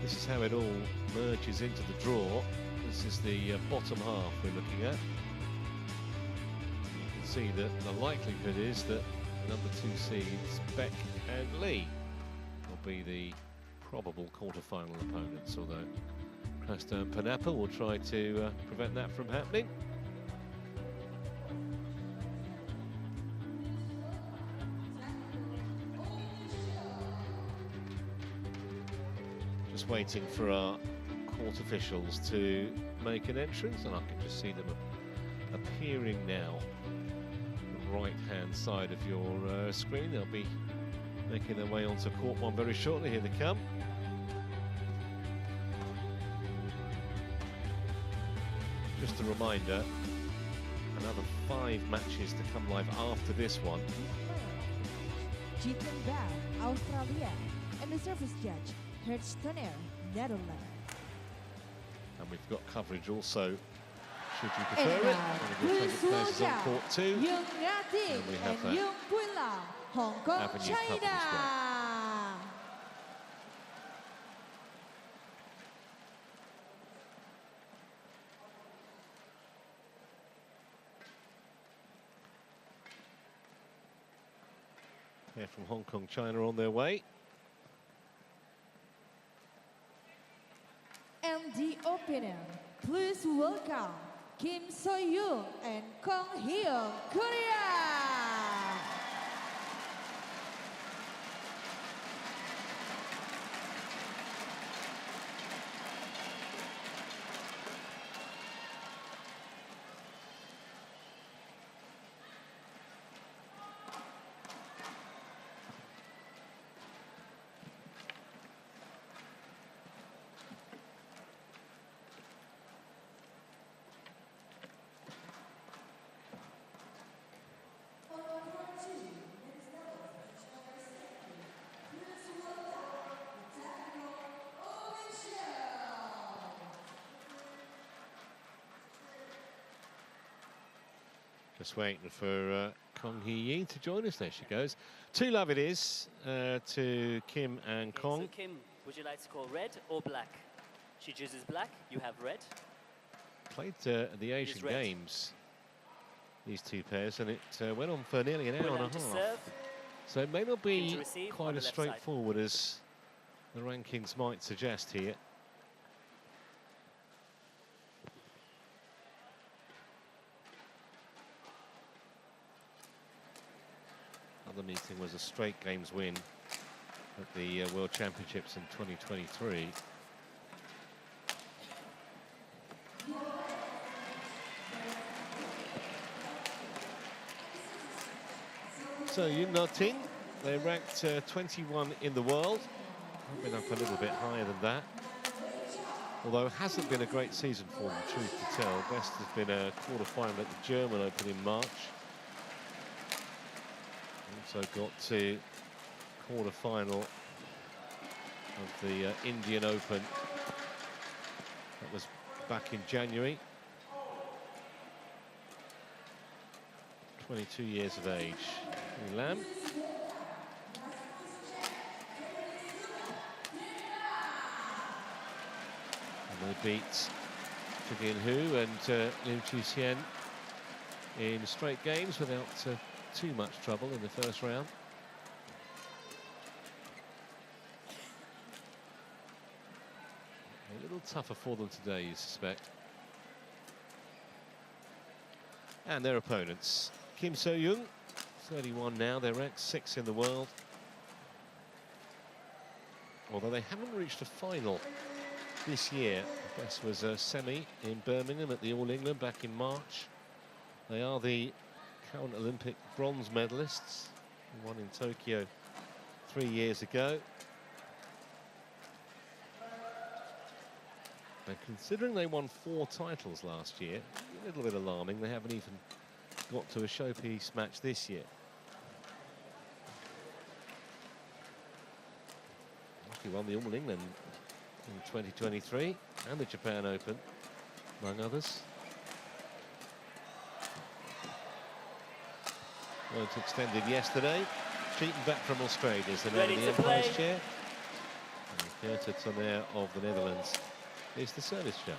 This is how it all merges into the draw. This is the bottom half we're looking at. You can see that the likelihood is that number 2 seeds Beck and Lee will be the probable quarter-final opponents, although Krasta and Panapa will try to prevent that from happening. Just waiting for our court officials to make an entrance, and I can just see them appearing now on the right-hand side of your screen. They'll be making their way onto court one very shortly. Here they come. Just a reminder, another 5 matches to come live after this one. Jitenberg, Australia, and the service judge, Hertztoner, Netherlands. And we've got coverage also, should you prefer it. Please welcome on court 2. Yeung and we have Yeung, Hong Kong, Avenue China. They're from Hong Kong, China on their way. And the opener, please welcome Kim So-young and Kong Hyung, Korea. Just waiting for Kong Hee-yi to join us. There she goes. 2-love it is to Kim and Kong. So Kim, would you like to call red or black? She chooses black, you have red. Played at the Asian Games, these two pairs, and it went on for nearly an hour and a half. So it may not be quite as straightforward as the rankings might suggest here. The meeting was a straight games win at the World Championships in 2023. So Yeung, they're ranked 21 in the world. I've been up a little bit higher than that. Although it hasn't been a great season for them, truth to tell. Best has been a quarter-final at the German Open in March. Also got to quarter-final of the Indian Open. That was back in January. 22 years of age. Lam. And they beat Jin Hu and Liu Chu-hsien in straight games without too much trouble in the first round. A little tougher for them today, you suspect. And their opponents, Kim So-young, 31 now, they're ranked 6 in the world. Although they haven't reached a final this year. The best was a semi in Birmingham at the All England back in March. They are the current Olympic bronze medalists, who won in Tokyo 3 years ago. And considering they won 4 titles last year, a little bit alarming. They haven't even got to a showpiece match this year. He won the All England in 2023 and the Japan Open, among others. Weren't extended yesterday. Cheating back from Australia is the name of the umpire's chair. And Geert Tonnerre of the Netherlands is the service judge.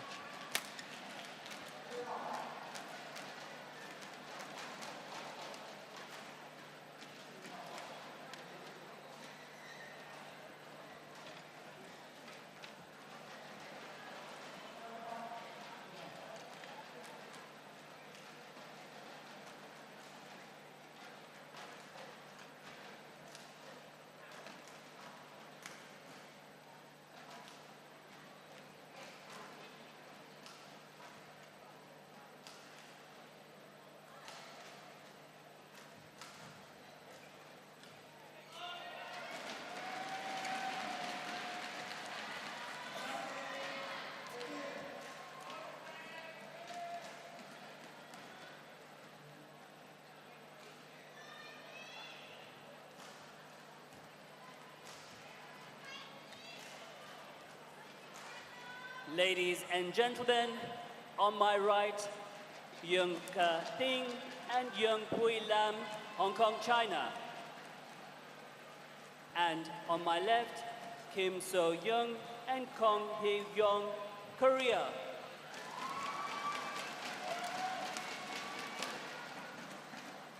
Ladies and gentlemen, on my right, Yeung Ting and Yeung Lam, Hong Kong, China. And on my left, Kim So-young and Kong Hee-young, Korea.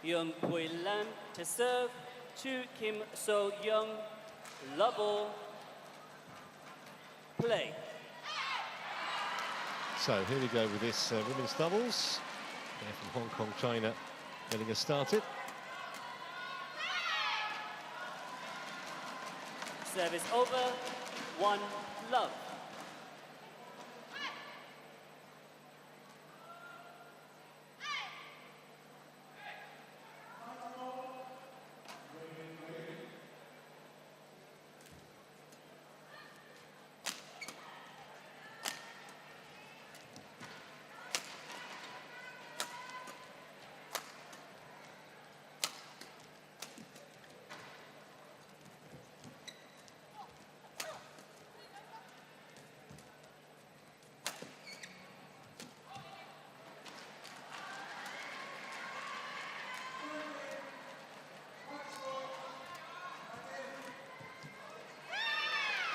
Yeung Lam to serve to Kim So-young. Level play. So here we go with this women's doubles. They're from Hong Kong, China, getting us started. Service over, 1 love.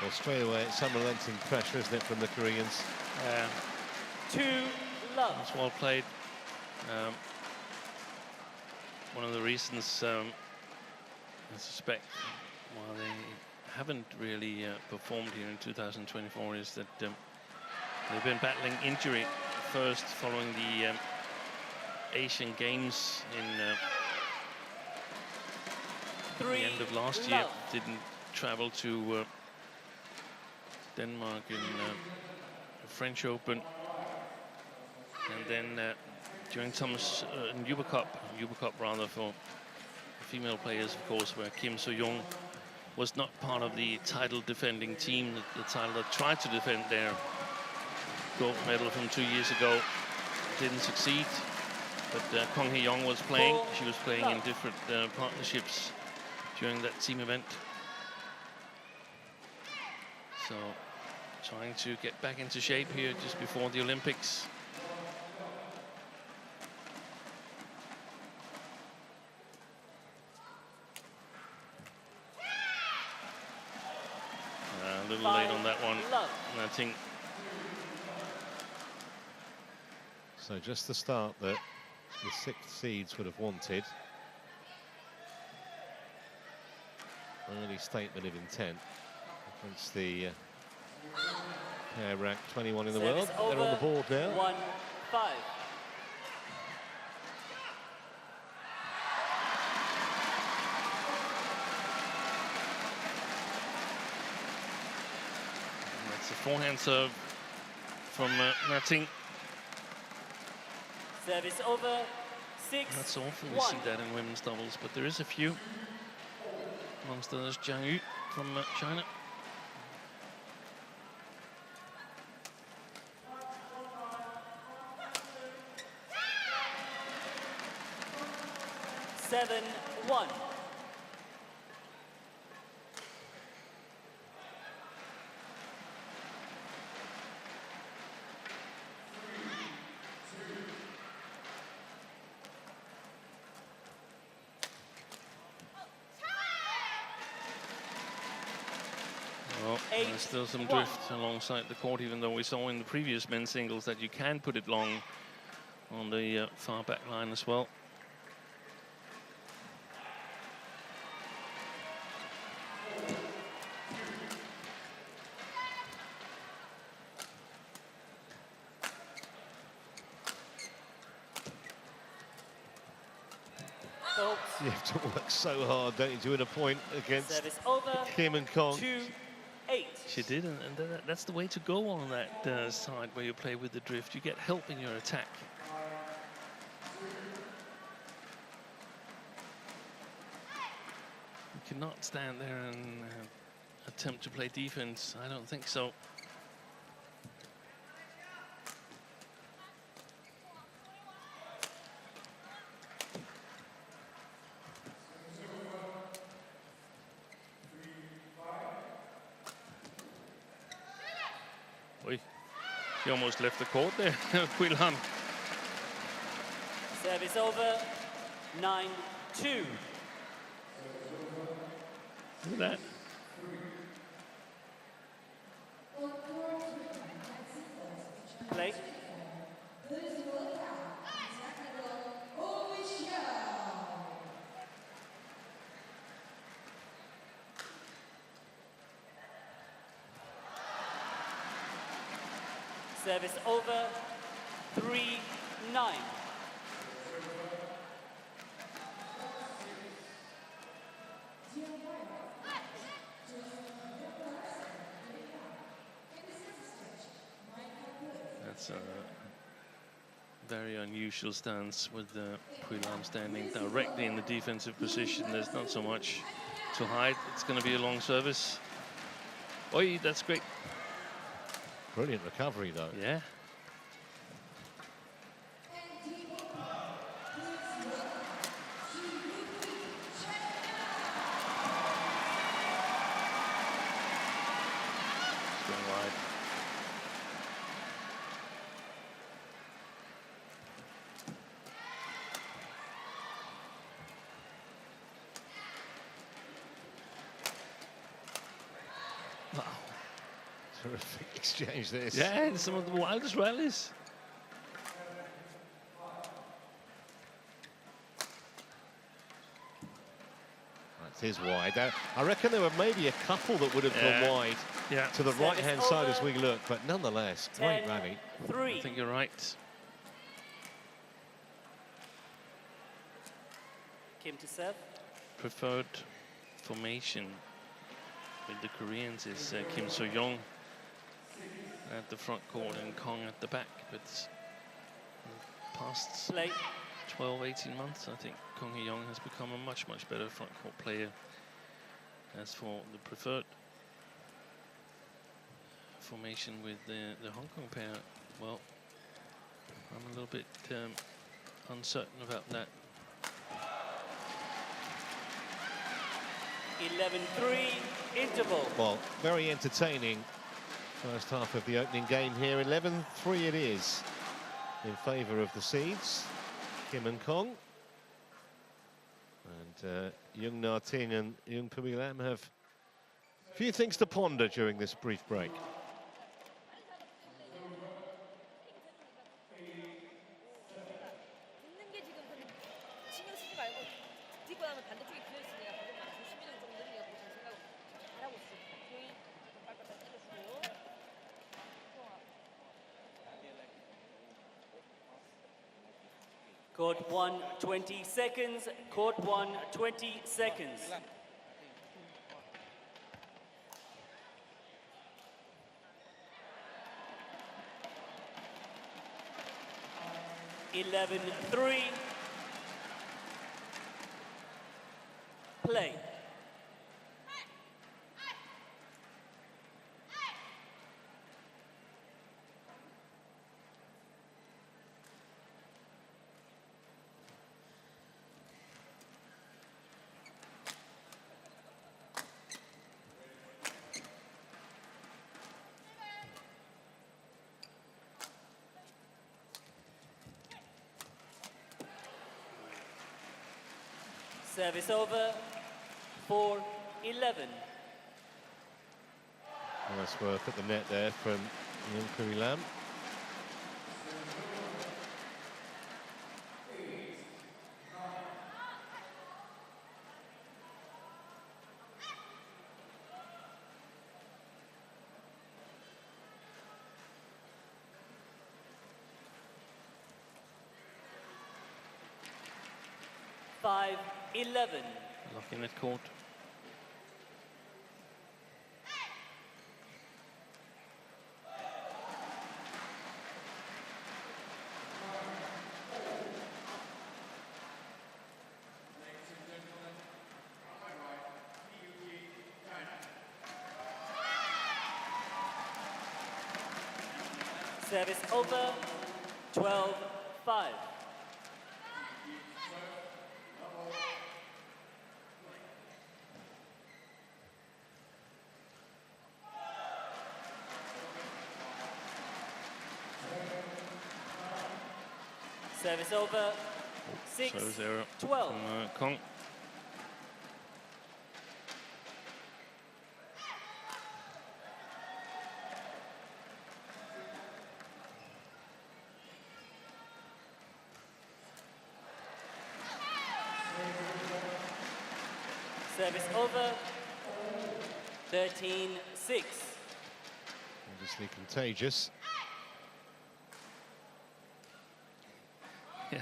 Well, straight away, it's unrelenting pressure, isn't it, from the Koreans? 2 love. It's well played. One of the reasons I suspect why they haven't really performed here in 2024 is that they've been battling injury first following the Asian Games in the end of last year. Didn't travel to Denmark in the French Open, and then during Thomas Uber Cup rather for female players, of course, where Kim So-young was not part of the title defending team, the title that tried to defend their gold medal from 2 years ago, didn't succeed. But Kong Hee-young was playing. She was playing in different partnerships during that team event. So, trying to get back into shape here just before the Olympics. A little late on that one, and I think. So just the start that the 6th seeds would have wanted. Early statement of intent against the pair ranked 21 in the world. They're on the board now. 1-5. That's a forehand serve from Nating. Service over, 6-1. That's often we see that in women's doubles, but there is a few. Amongst others, Jiang Yu from China. Seven, 1. Well, There's still some drift alongside the court, even though we saw in the previous men's singles that you can put it long on the far back line as well. You have to work so hard, don't you, to win a point against Service over. Kim and Kong. 2-8. She did, and that's the way to go on that side where you play with the drift. You get help in your attack. You cannot stand there and attempt to play defense. I don't think so. He almost left the court there, Quilham. Service over. 9-2. Look at that. Play. Service over. 3-9. That's a very unusual stance with Quilham standing directly in the defensive position. There's not so much to hide. It's going to be a long service. Oi, that's great. Brilliant recovery, though. Yeah. It's going wide. Wow. Terrific exchange this. Yeah, it's some of the wildest rallies. That is wide. I reckon there were maybe a couple that would have gone wide to the right-hand side as we look, but nonetheless, great rally. 3. I think you're right. Kim to serve. Preferred formation with the Koreans is Kim So-young at the front court and Kong at the back, but past Play. 12-18 months, I think Kong Hee-young has become a much better front court player. As for the preferred formation with the Hong Kong pair, well, I'm a little bit uncertain about that. 11-3 interval. Well, very entertaining first half of the opening game here. 11-3 it is in favour of the seeds, Kim and Kong. And Yeung Na Ting and Yeung Pui Lam have a few things to ponder during this brief break. Court 1, 20 seconds. Court 1, 20 seconds. Eleven, 3. Play. Service over. 4-11. Nice work at the net there from Yeung Lam. Five, 11. Lucky net court. Service over, 12-5. Service over, 6-12. From Kong. Service over, 13-6. Obviously contagious. Yeah.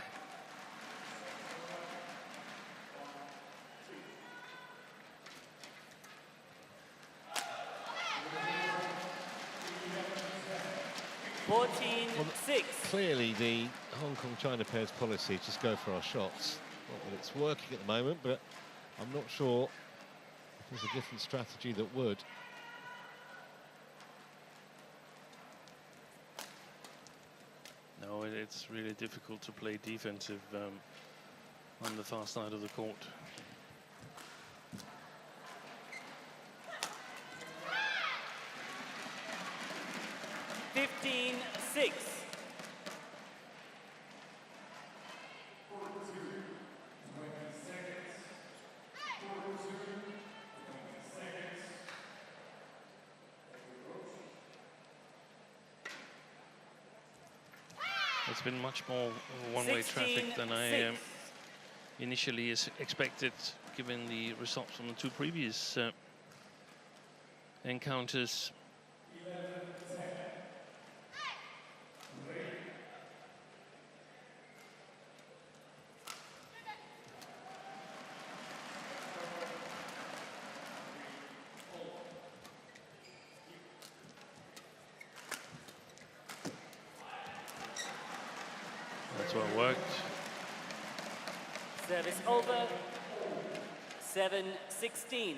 Well, clearly the Hong Kong-China pair's policy is just go for our shots. Not that it's working at the moment, but I'm not sure if there's a different strategy that would. No, it's really difficult to play defensive on the far side of the court. (15-6). It's been much more one-way traffic than I initially expected, given the results from the two previous encounters. That's well worked. Service over, 7-16.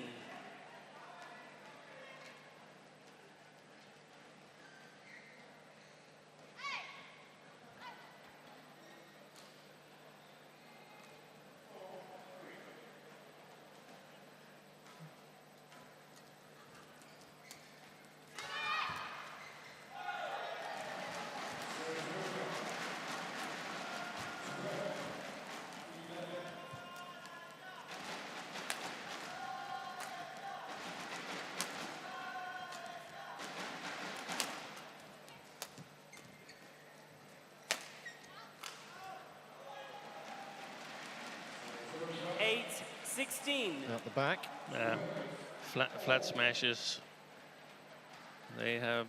Out the back. Flat smashes. They have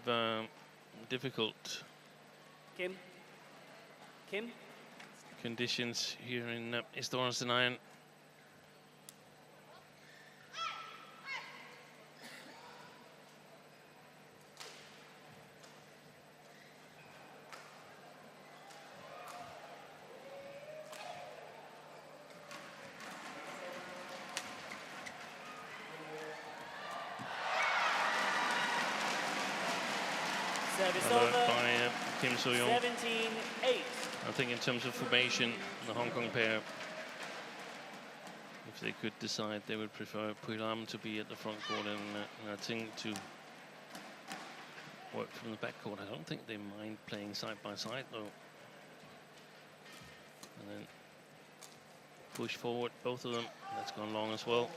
difficult Kim. conditions here in Indonesia. Service Alert over, by Kim So-young. 17-8. I think in terms of formation, the Hong Kong pair, if they could decide, they would prefer Pui Lam to be at the front court and Ting to work from the back court. I don't think they mind playing side by side though. And then push forward, both of them. That's gone long as well.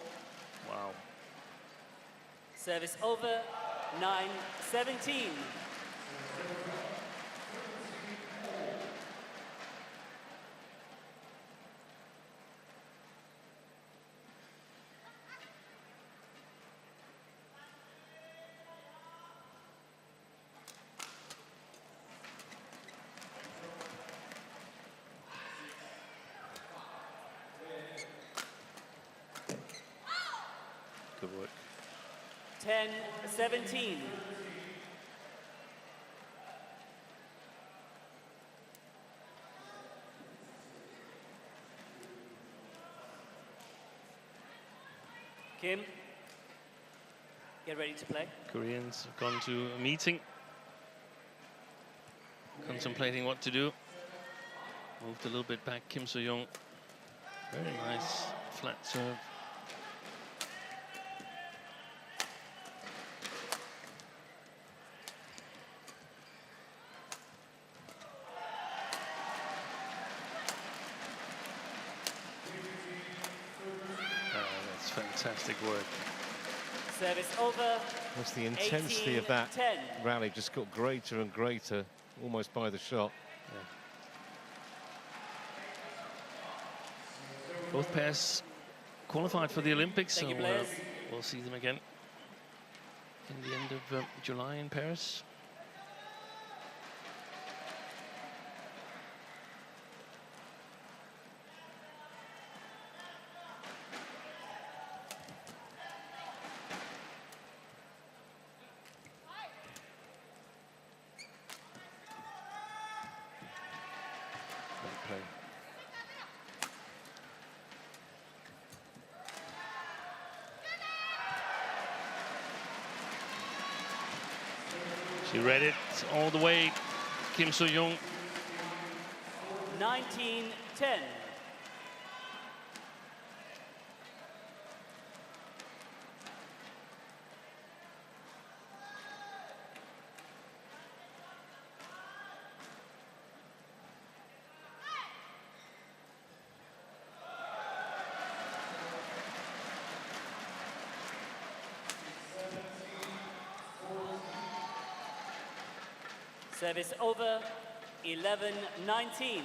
Wow. Service over, 9-17. Good work. 10-17. Kim, get ready to play. Koreans have gone to a meeting, contemplating what to do. Moved a little bit back, Kim So-young. Very nice flat serve. That's fantastic work. Service over. That's the intensity of that 18-10. rally just got greater and greater, almost by the shot. Both pairs qualified for the Olympics, Thank so you, players. we'll see them again in the end of July in Paris. Great play. She read it all the way, Kim So-young. 19-10. Service over. 11-19.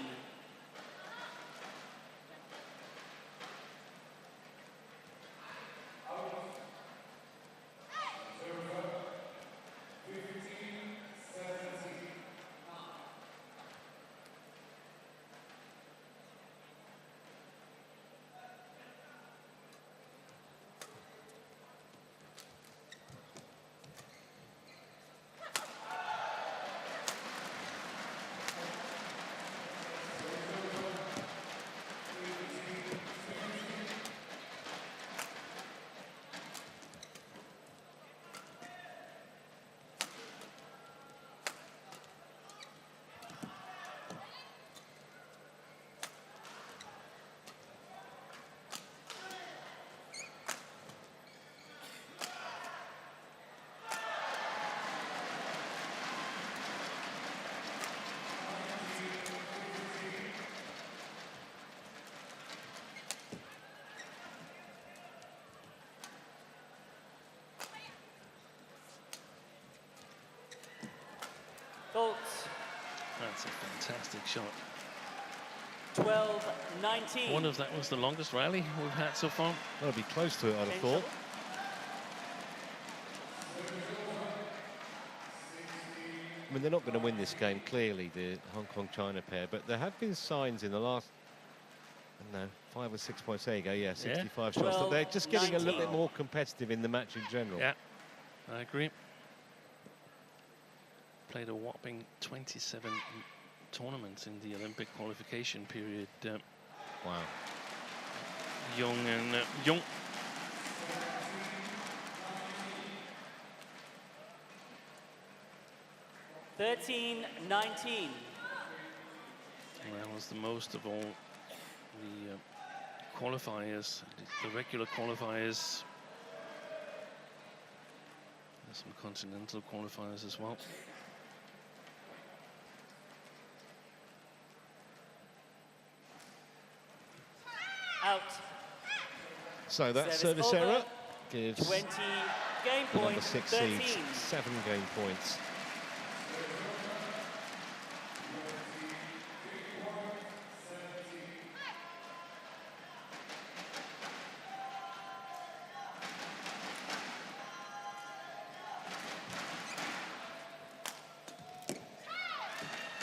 Faults. That's a fantastic shot. 12-19. I wonder if that was the longest rally we've had so far. That'll be close to it, I'd have thought. I mean, they're not going to win this game, clearly, the Hong Kong-China pair, but there have been signs in the last, I don't know, 5 or 6 points. There you go, yeah, 65 shots. That they're just getting a little bit more competitive in the match in general. Yeah, I agree. Played a whopping 27 tournaments in the Olympic qualification period. Wow. Yeung and Yeung. $13-19. That was the most of all the qualifiers, the regular qualifiers. There's some continental qualifiers as well. Out. So that Service service over. error gives 20-19. Game The point, number 6 13. seeds, 7 game points.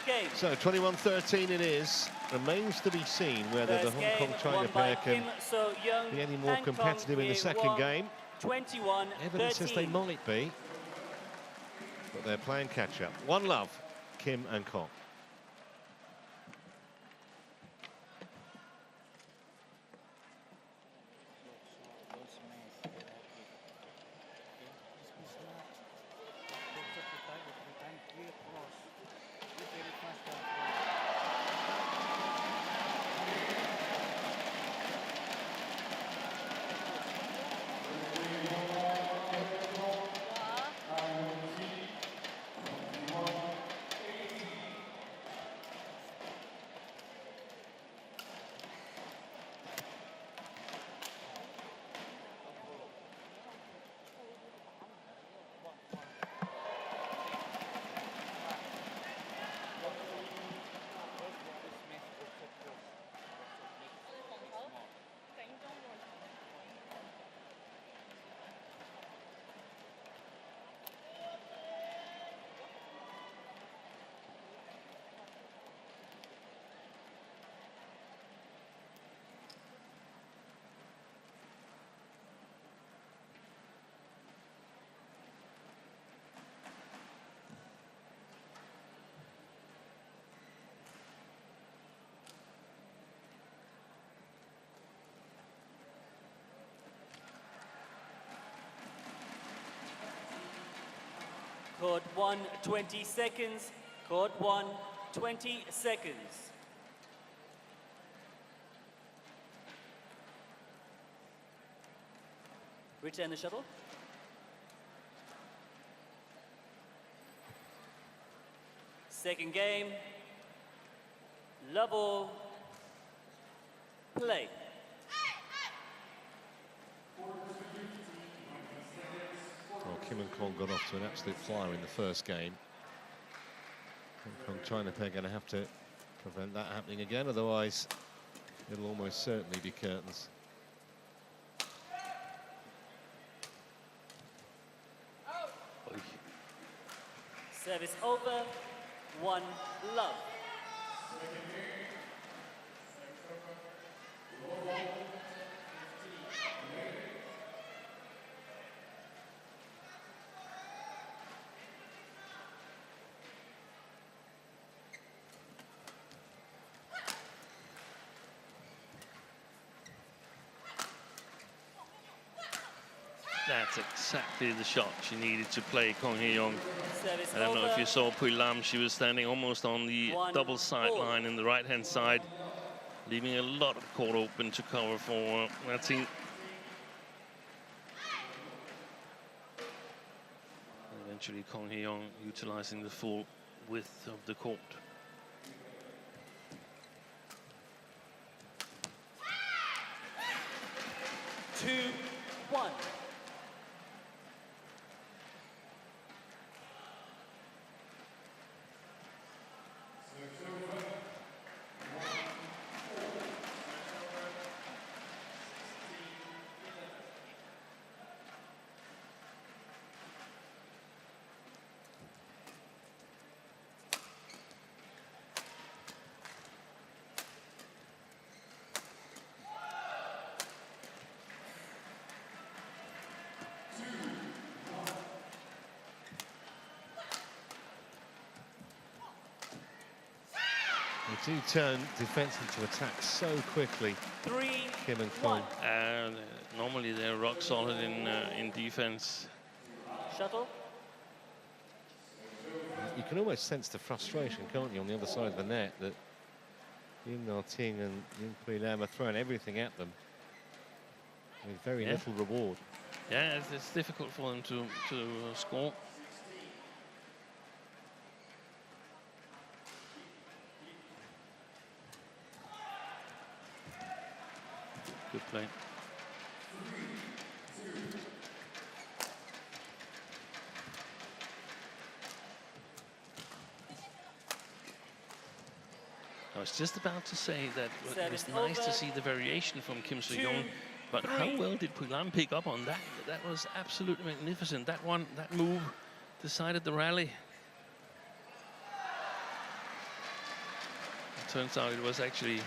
Game. So 21-13 it is. Remains to be seen whether the First Hong game Kong-China won by pair can Kim So-young be any more and competitive Kong in the second Hye-won, game. 21-13. Evidence says they might be, but they're playing catch-up. One love, Kim and Kong. Court 1, 20 seconds. Court 1, 20 seconds. Return the shuttle. Second game. Level. Play. Well, Kim and Kong got off to an absolute flyer in the first game. Hong Kong-China pair going to have to prevent that happening again, otherwise it'll almost certainly be curtains. Service over. 1 love. That's exactly the shot she needed to play, Kong Hye-young. Service I don't know if over. you saw Pui Lam, she was standing almost on the 1 double side all. line in the right-hand side, leaving a lot of court open to cover for Martin. Eventually, Kong Hye-young utilizing the full width of the court. Two, 1. They do turn defence into attack so quickly, 3, Kim and 1. Kong. Normally, they're rock solid in defense. Shuttle. You can almost sense the frustration, can't you, on the other side of the net, that Yeung Ting and Yeung Pui Lam are throwing everything at them with very little reward. Yeah, it's difficult for them to score. Good play. I was just about to say that it Service was nice to over. see the variation from Kim So-young, 2, but 3. how well did Pui Lam pick up on that? That was absolutely magnificent. That one, that move decided the rally. It turns out it was actually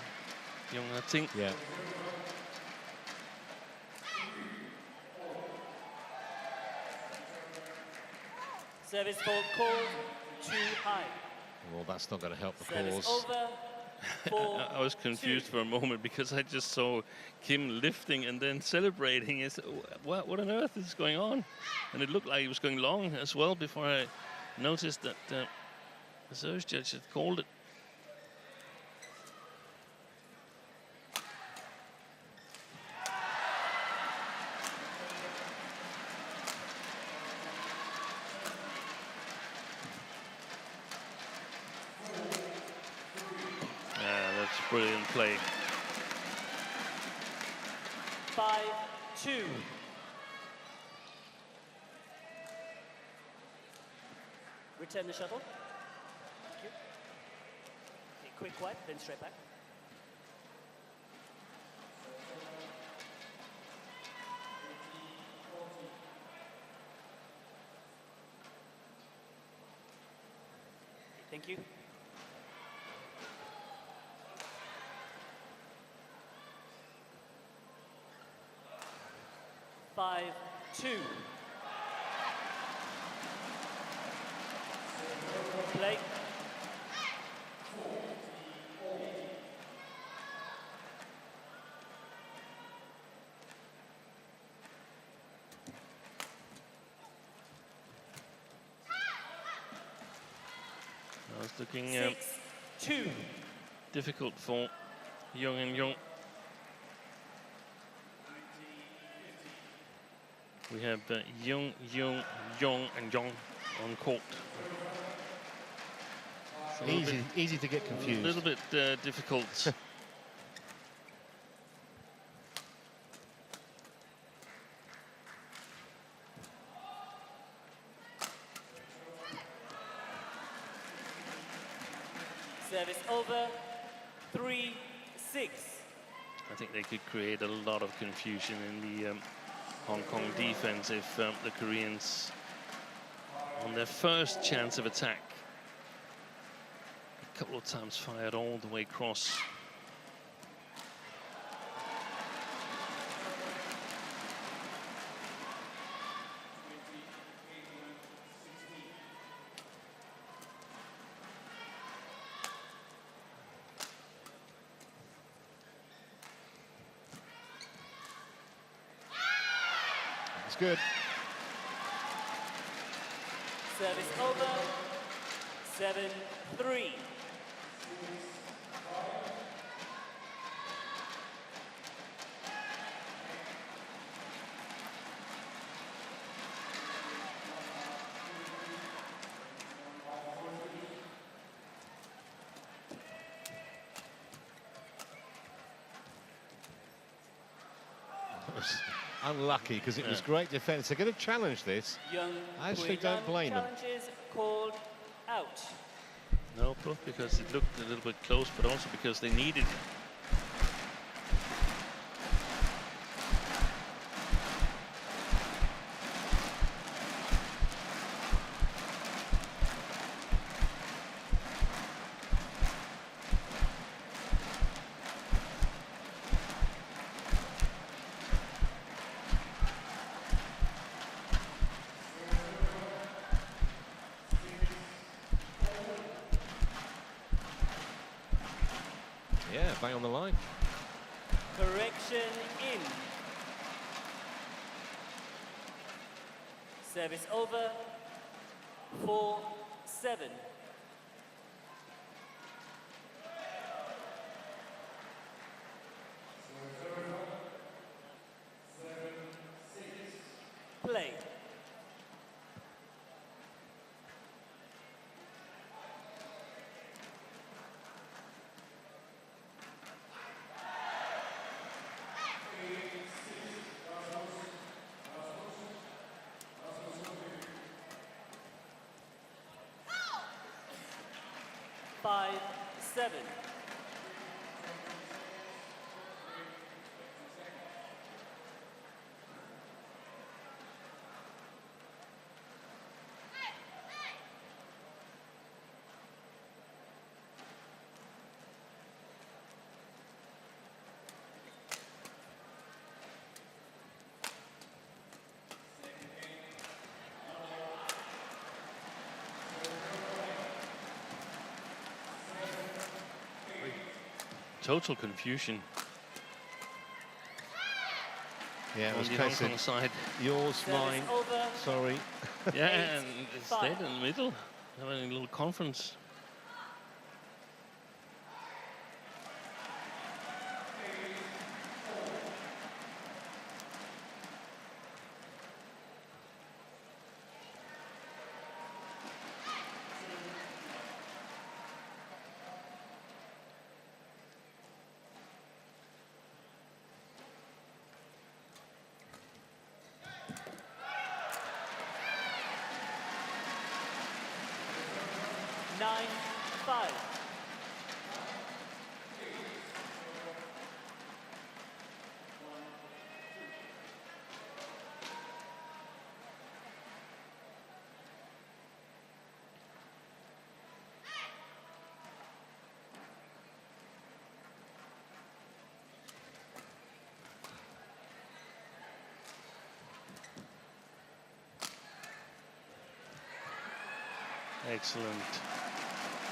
Yeung, I think. Yeah. Service fault called too high. Well, that's not going to help the Service cause. over. 4, I was confused 2. for a moment because I just saw Kim lifting and then celebrating. I said, what on earth is going on? And it looked like he was going long as well before I noticed that the service judge had called it. Brilliant play. 5-2. Return the shuttle. Thank you. Okay, quick wipe, then straight back. Okay, thank you. Five, 2. Play. I was looking 6-2. difficult for Yeung and Yeung. We have Yeung, Yeung, and Yeung on court. Easy to get confused. A little bit difficult. Service over. 3-6. I think they could create a lot of confusion in the Hong Kong defense if the Koreans, on their first chance of attack, a couple of times fired all the way across. It's good. Service over. 7-3. Unlucky because it was great defence. They're going to challenge this. Yeung I actually Pui Lam don't blame them. challenges called out. No, both because it looked a little bit close, but also because they needed. Yeah, bang on the line. Correction in. Service over. 4-7. Play. Five, 7. total confusion Yeah, it on was the a Hong case of Kong side. yours, Service mine, over. sorry. Yeah, 8, and it 5. stayed in the middle, having a little conference. Nine, 5. Excellent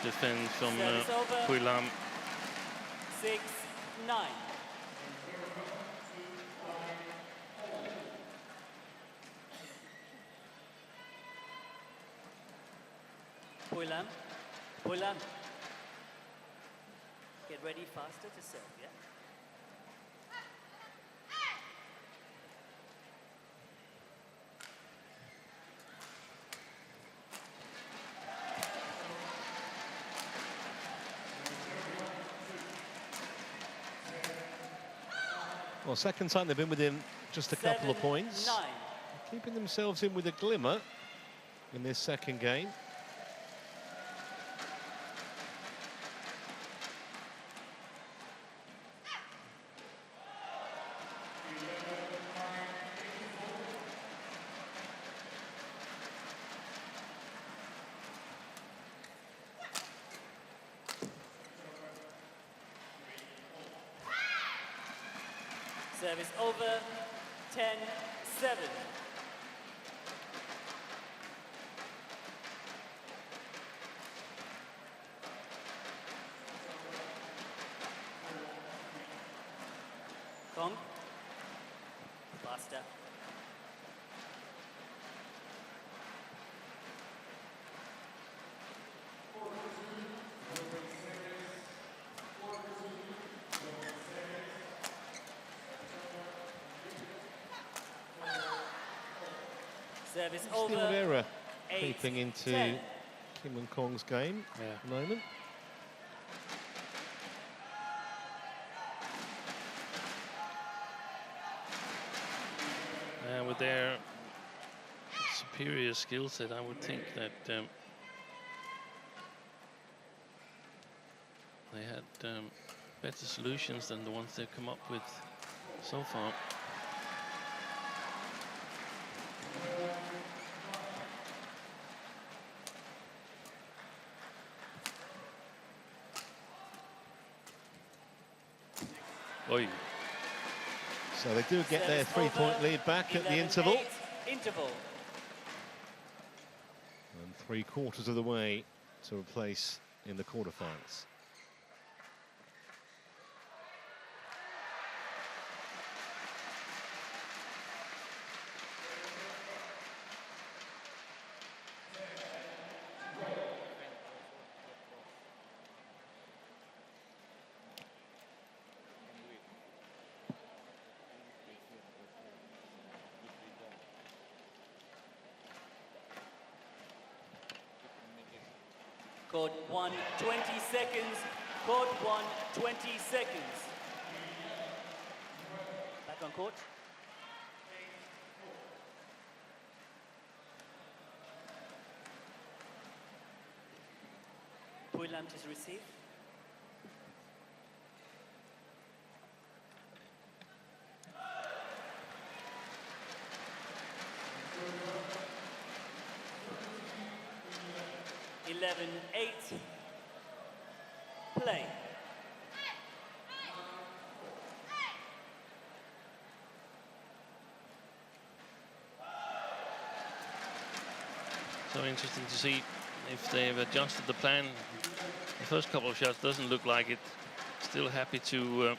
defense from Service over. Pui Lam. 6, 9. Pui Lam. Pui Lam. Get ready faster to serve, yeah? Well, second time they've been within just a couple of 7, points. 9. Keeping themselves in with a glimmer in this second game. Service over. 10, 7. Kong. Faster. Service Still an over. error 8, creeping into 10. Kim and Kong's game at the moment. With their superior skill set, I would think that they had better solutions than the ones they've come up with so far. Oi. So they do get their Service three-point over. lead back at the 11, interval. 8. Interval. And 3/4 of the way to a place in the quarterfinals. Court 1, 20 seconds. Court 1, 20 seconds. Back on court. Pui Lam to receive. Eleven, 8. Play. So interesting to see if they've adjusted the plan. The first couple of shots doesn't look like it. Still happy to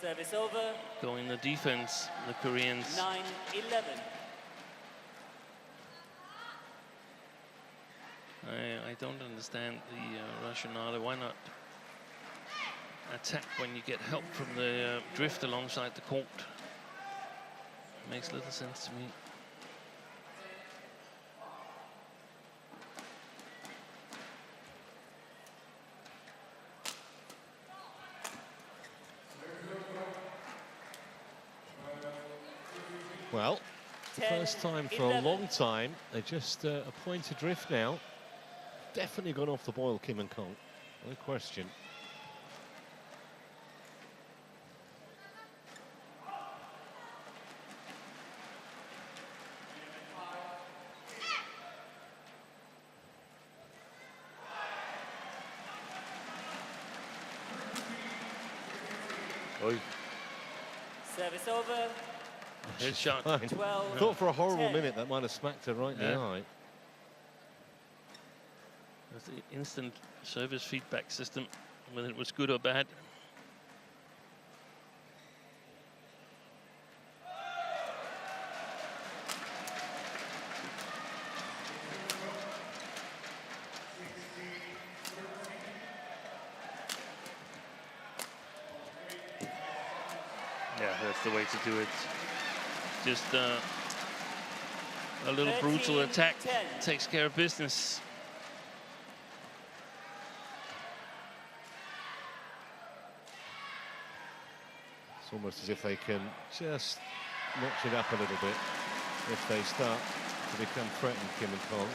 Service over. go in the defense, the Koreans. 9-11. I don't understand the rationale. Why not attack when you get help from the drift alongside the court? Makes little sense to me. Well, 10, first time for 11. a long time. They just a point adrift now. Definitely gone off the boil, Kim and Kong. No question. Oi. Service over. Headshot. Fine. 12. Thought for a horrible 10. minute that might have smacked her right in the Yeah. eye. That's the instant service feedback system, whether it was good or bad. Yeah, that's the way to do it. Just a little brutal 13, attack 10. takes care of business. It's almost as if they can just notch it up a little bit if they start to become threatened, Kim and Kong.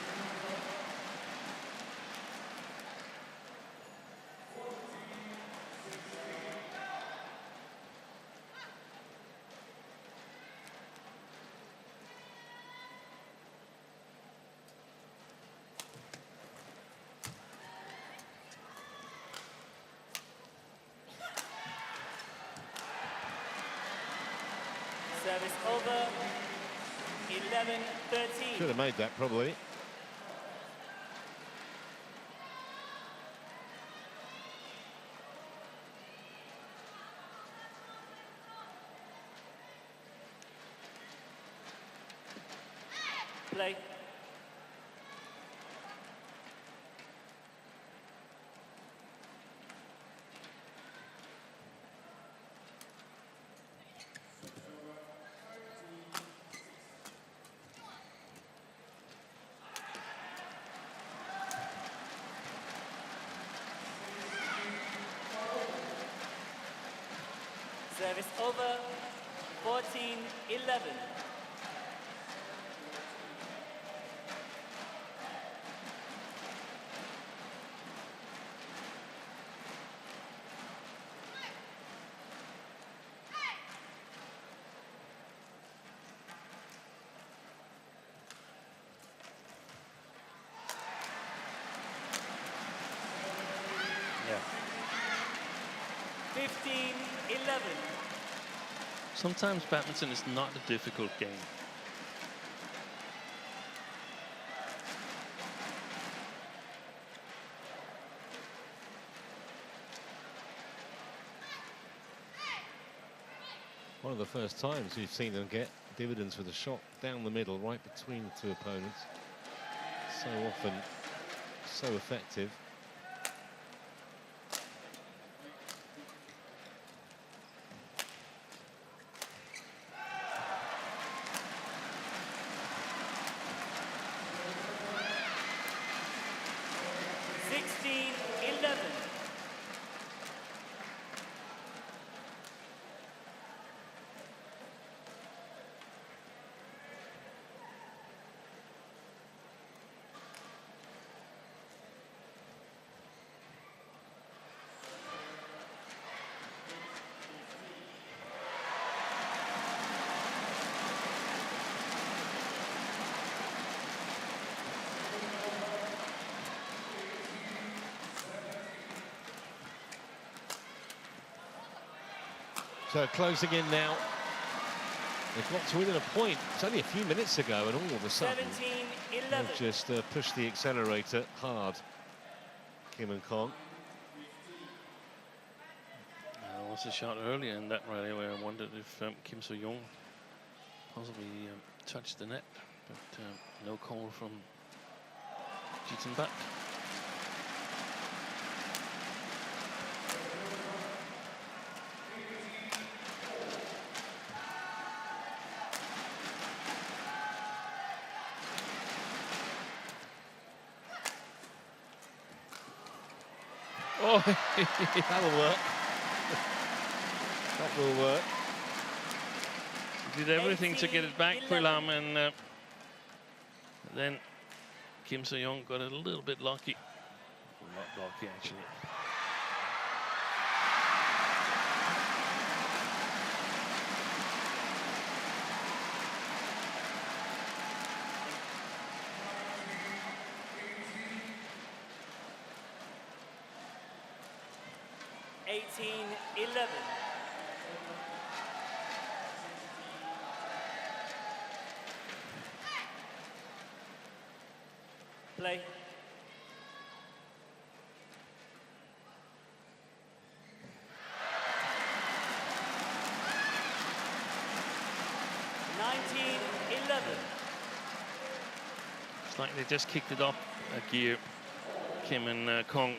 Service over. 11-13. Should have made that probably. Play. Service over. 14-11. Yeah. 15-11. Sometimes badminton is not a difficult game. One of the first times we've seen them get dividends with a shot down the middle, right between the two opponents. So often, so effective. So closing in now. They've got to within a point. It's only a few minutes ago, and all of a sudden 17-11. they've just pushed the accelerator hard. Kim and Kong. was a shot earlier in that rally where I wondered if Kim So-young possibly touched the net, but no call from Jitsenbat. Oh, that'll work. That will work. He did everything to get it back, Puilam, and then Kim So-young got a little bit lucky. Well, not lucky, actually. Play. It's like they just kicked it up a gear, Kim and Kong.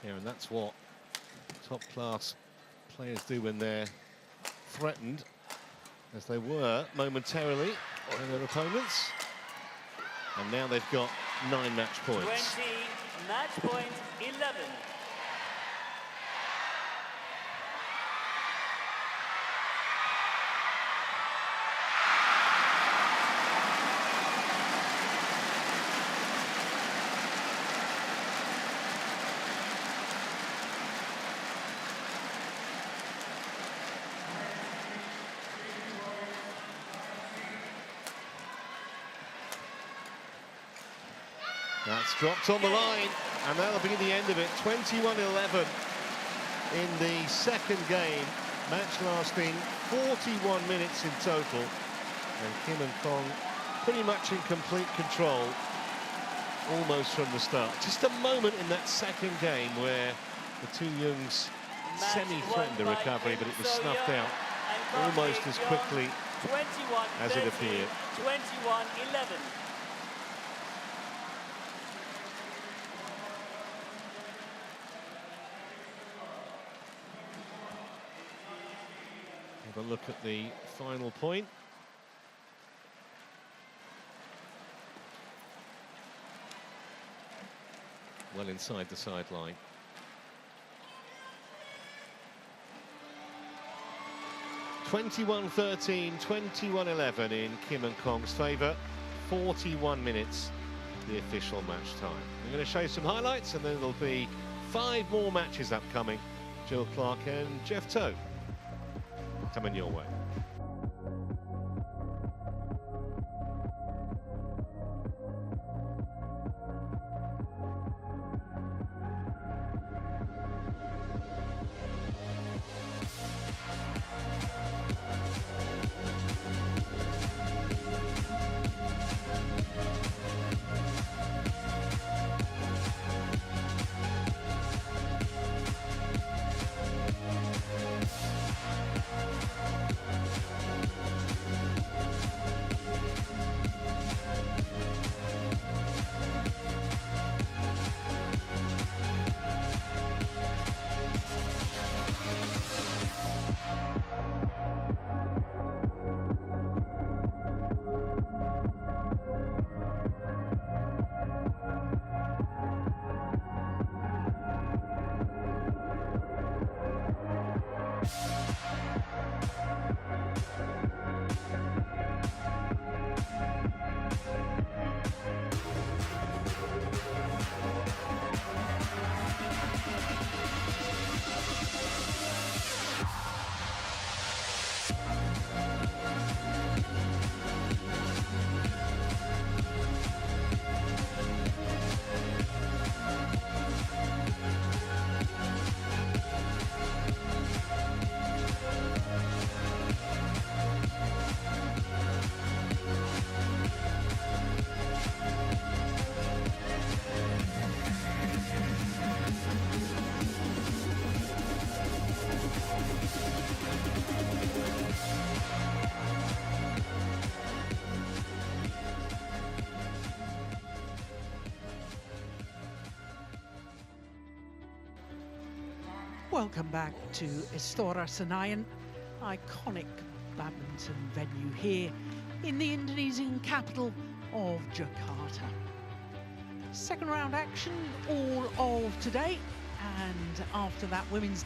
Yeah, and that's what top-class players do when they're threatened, as they were momentarily by their opponents. And now they've got 9 match points. 20, match point 11. That's dropped on the line, and that'll be the end of it. 21-11 in the second game, match lasting 41 minutes in total. And Kim and Kong pretty much in complete control almost from the start. Just a moment in that second game where the two Yeungs semi-threatened a recovery, but it was snuffed out almost as quickly as it appeared. 21-11. Have a look at the final point. Well inside the sideline. (21-13), 21-11 in Kim and Kong's favour. 41 minutes, the official match time. I'm going to show you some highlights, and then there'll be 5 more matches upcoming. Jill Clark and Jeff Toe coming your way. Welcome back to Istora Senayan, iconic badminton venue here in the Indonesian capital of Jakarta. Second round action all of today, and after that women's